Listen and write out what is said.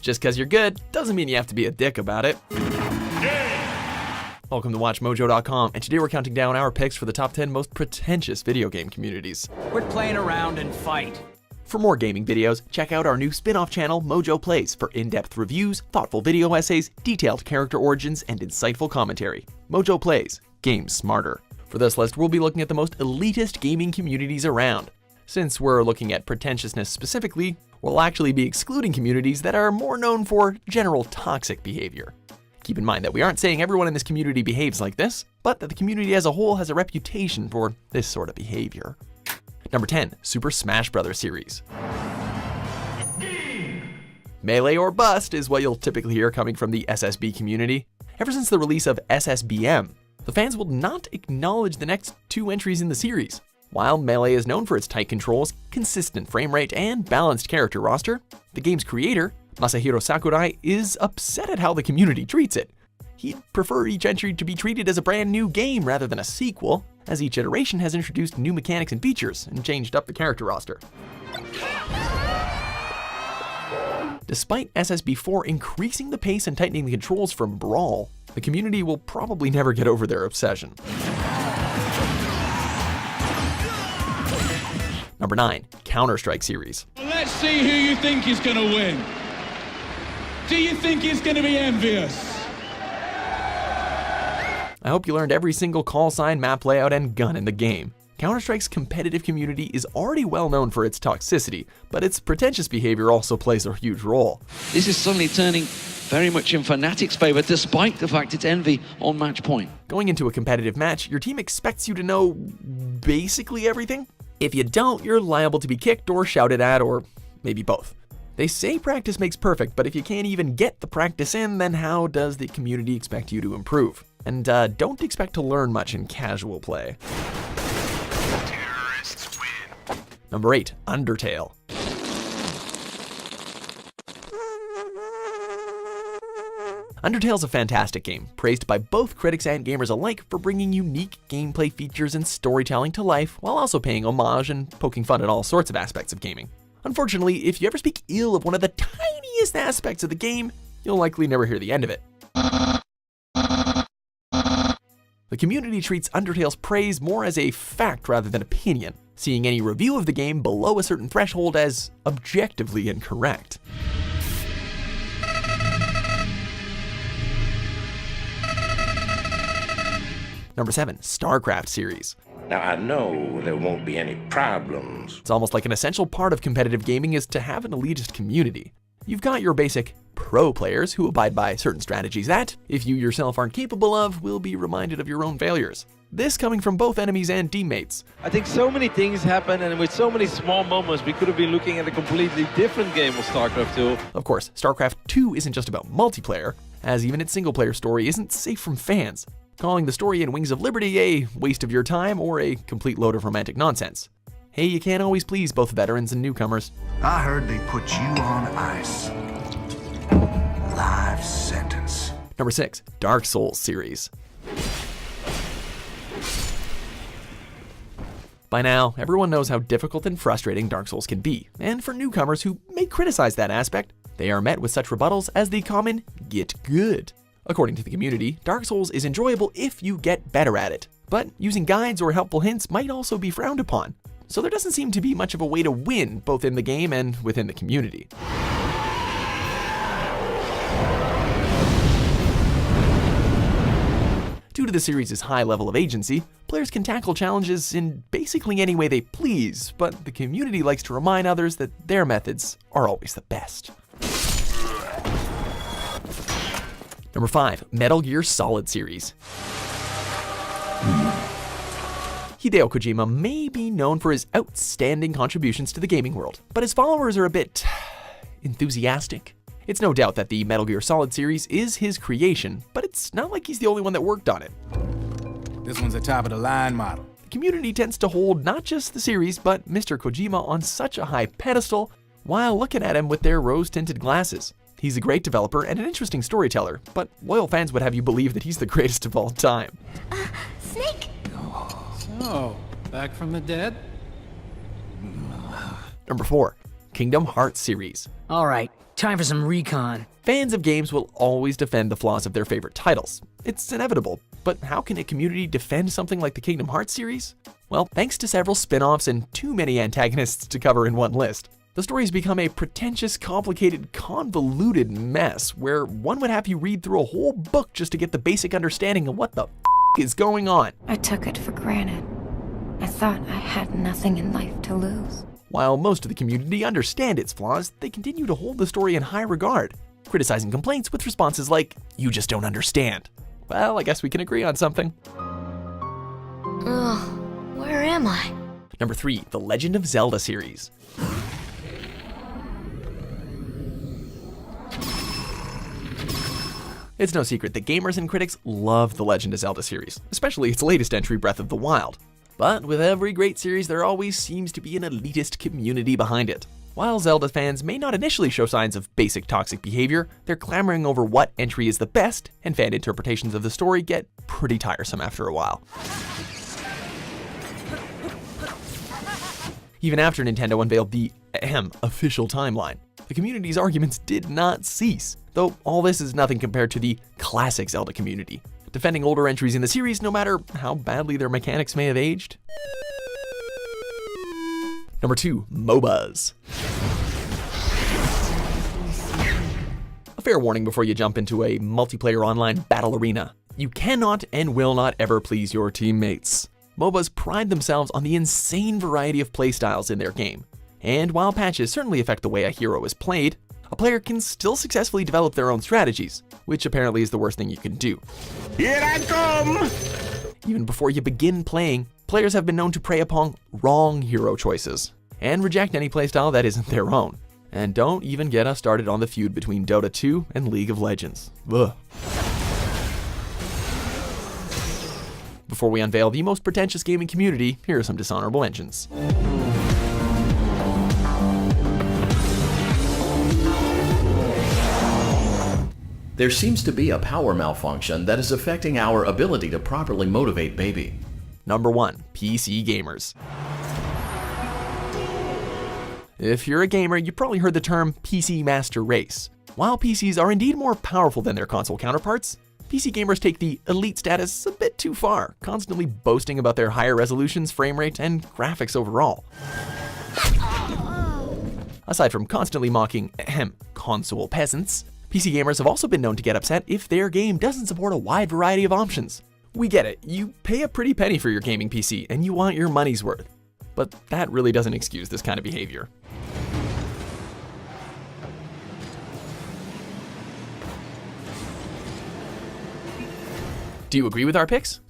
Just because you're good doesn't mean you have to be a dick about it. Welcome to WatchMojo.com, and today we're counting down our picks for the top 10 most pretentious video game communities. Quit playing around and fight. For more gaming videos, check out our new spin-off channel, Mojo Plays, for in-depth reviews, thoughtful video essays, detailed character origins, and insightful commentary. Mojo Plays, games smarter. For this list, we'll be looking at the most elitist gaming communities around. Since we're looking at pretentiousness specifically, we'll actually be excluding communities that are more known for general toxic behavior. Keep in mind that we aren't saying everyone in this community behaves like this, but that the community as a whole has a reputation for this sort of behavior. Number 10, Super Smash Bros. Series. Melee or bust is what you'll typically hear coming from the SSB community. Ever since the release of SSBM, the fans will not acknowledge the next two entries in the series. While Melee is known for its tight controls, consistent frame rate, and balanced character roster, the game's creator, Masahiro Sakurai, is upset at how the community treats it. He'd prefer each entry to be treated as a brand new game rather than a sequel, as each iteration has introduced new mechanics and features and changed up the character roster. Despite SSB4 increasing the pace and tightening the controls from Brawl, the community will probably never get over their obsession. Number 9, CounterStrike series. Well, let's see who you think is going to win. Do you think he's going to be envious? I hope you learned every single call sign, map layout, and gun in the game. Counter-Strike's competitive community is already well known for its toxicity, but its pretentious behavior also plays a huge role. This is suddenly turning very much in Fnatic's favor, despite the fact it's envy on match point. Going into a competitive match, your team expects you to know basically everything. If you don't, you're liable to be kicked or shouted at, or maybe both. They say practice makes perfect, but if you can't even get the practice in, then how does the community expect you to improve? And don't expect to learn much in casual play. Terrorists win. Number 8, Undertale. Undertale's a fantastic game, praised by both critics and gamers alike for bringing unique gameplay features and storytelling to life, while also paying homage and poking fun at all sorts of aspects of gaming. Unfortunately, if you ever speak ill of one of the tiniest aspects of the game, you'll likely never hear the end of it. The community treats Undertale's praise more as a fact rather than opinion, seeing any review of the game below a certain threshold as objectively incorrect. Number 7, StarCraft series. Now I know there won't be any problems. It's almost like an essential part of competitive gaming is to have an elitist community. You've got your basic pro players who abide by certain strategies that, if you yourself aren't capable of, will be reminded of your own failures. This coming from both enemies and teammates. I think so many things happen, and with so many small moments, we could have been looking at a completely different game of StarCraft 2. Of course, StarCraft 2 isn't just about multiplayer, as even its single-player story isn't safe from fans, calling the story in Wings of Liberty a waste of your time or a complete load of romantic nonsense. Hey, you can't always please both veterans and newcomers. I heard they put you on ice. Life sentence. Number 6, Dark Souls series. By now, everyone knows how difficult and frustrating Dark Souls can be, and for newcomers who may criticize that aspect, they are met with such rebuttals as the common "get good." According to the community, Dark Souls is enjoyable if you get better at it, but using guides or helpful hints might also be frowned upon. So there doesn't seem to be much of a way to win, both in the game and within the community. Due to the series' high level of agency, players can tackle challenges in basically any way they please, but the community likes to remind others that their methods are always the best. Number 5, Metal Gear Solid series. Hideo Kojima may be known for his outstanding contributions to the gaming world, but his followers are a bit enthusiastic. It's no doubt that the Metal Gear Solid series is his creation, but it's not like he's the only one that worked on it. This one's a top-of-the-line model. The community tends to hold not just the series, but Mr. Kojima on such a high pedestal while looking at him with their rose-tinted glasses. He's a great developer and an interesting storyteller, but loyal fans would have you believe that he's the greatest of all time. Snake! So, back from the dead? Number 4, Kingdom Hearts series. All right, Time for some recon. Fans of games will always defend the flaws of their favorite titles. It's inevitable, but how can a community defend something like the Kingdom Hearts series? Well, thanks to several spin-offs and too many antagonists to cover in one list, the story's become a pretentious, complicated, convoluted mess where one would have you read through a whole book just to get the basic understanding of what the is going on. I took it for granted. I thought I had nothing in life to lose. While most of the community understand its flaws, they continue to hold the story in high regard, criticizing complaints with responses like, "You just don't understand." Well, I guess we can agree on something. Ugh, where am I? Number 3, The Legend of Zelda series. It's no secret that gamers and critics love the Legend of Zelda series, especially its latest entry, Breath of the Wild. But with every great series, there always seems to be an elitist community behind it. While Zelda fans may not initially show signs of basic toxic behavior, they're clamoring over what entry is the best, and fan interpretations of the story get pretty tiresome after a while. Even after Nintendo unveiled the official timeline, the community's arguments did not cease, though all this is nothing compared to the classic Zelda community, defending older entries in the series no matter how badly their mechanics may have aged. Number 2, MOBAs. A fair warning before you jump into a multiplayer online battle arena. You cannot and will not ever please your teammates. MOBAs pride themselves on the insane variety of playstyles in their game. And while patches certainly affect the way a hero is played, a player can still successfully develop their own strategies, which apparently is the worst thing you can do. Here I come! Even before you begin playing, players have been known to prey upon wrong hero choices, and reject any playstyle that isn't their own. And don't even get us started on the feud between Dota 2 and League of Legends. Ugh. Before we unveil the most pretentious gaming community, here are some dishonorable mentions. There seems to be a power malfunction that is affecting our ability to properly motivate baby. Number 1, PC gamers. If you're a gamer, you probably heard the term PC master race. While PCs are indeed more powerful than their console counterparts, PC gamers take the elite status a bit too far, constantly boasting about their higher resolutions, frame rate, and graphics overall. Aside from constantly mocking console peasants, PC gamers have also been known to get upset if their game doesn't support a wide variety of options. We get it, you pay a pretty penny for your gaming PC and you want your money's worth. But that really doesn't excuse this kind of behavior. Do you agree with our picks?